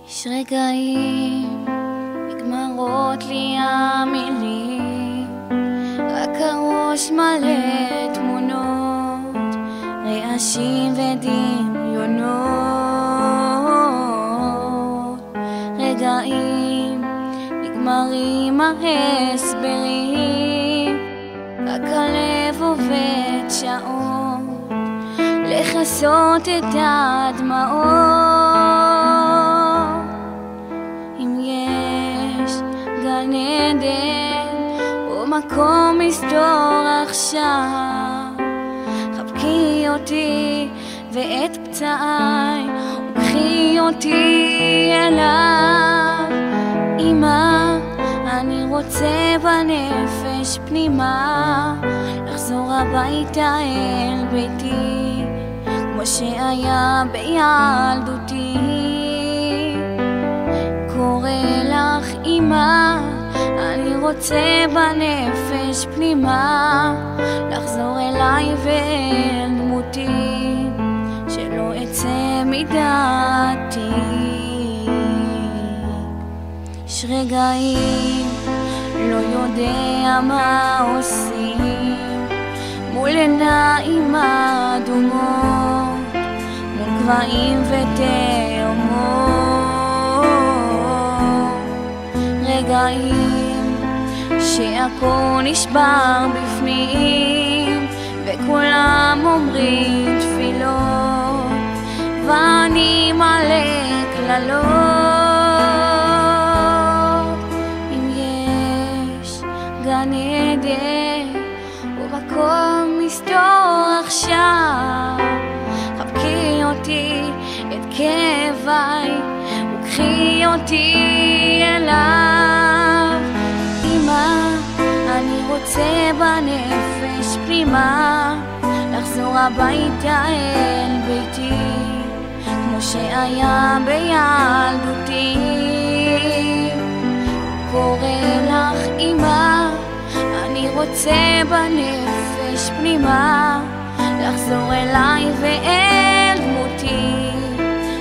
יש רגעים, נגמרות לי המילים, רק הראש מלא תמונות, רעשים ודמיונות. רגעים, נגמרים ההסברים, רק הלב עובד שעות, לכסות את הדמעות. אם יש גן עדן או מקום מסתור עכשיו, חבקי אותי ואת פצעי וקחי אותי אליו. אמא, אני רוצה בנפש פנימה לחזור הביתה אל ביתי, כמו שהיה בילדותי. קורא לך אמא, אני רוצה בנפש פנימה לחזור אליי ואל דמותי, שלא אצא מדעתי. יש רגעים לא יודע מה עושים מול עיניים אדומות, מול גבהים ותאומות. רגעים שהכל נשבר בפנים וכולם אומרים תפילות ואני מלא קללות. אם יש גן עדן ומקום מסתור עכשיו, חבקי אותי את כאביי וקחי אותי אליו. אמא, אני רוצה בנפש פנימה לחזור הביתה אל ביתי, כמו שהיה בילדותי. קורא לך אמא, אני רוצה בנפש פנימה לחזור אליי ואל דמותי,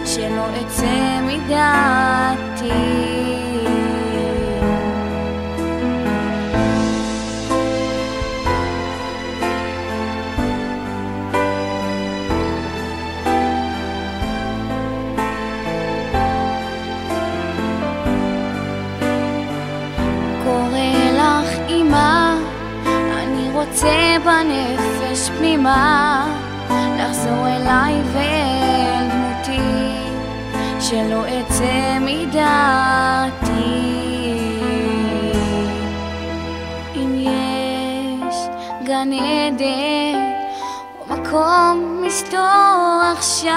שלא אצא מדעתי. רוצה בנפש פנימה לחזור אליי ואל דמותי, שלא אצא מדעתי. אם יש גן עדן או מקום מסתור עכשיו,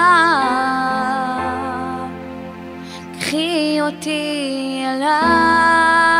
קחי אותי אליי.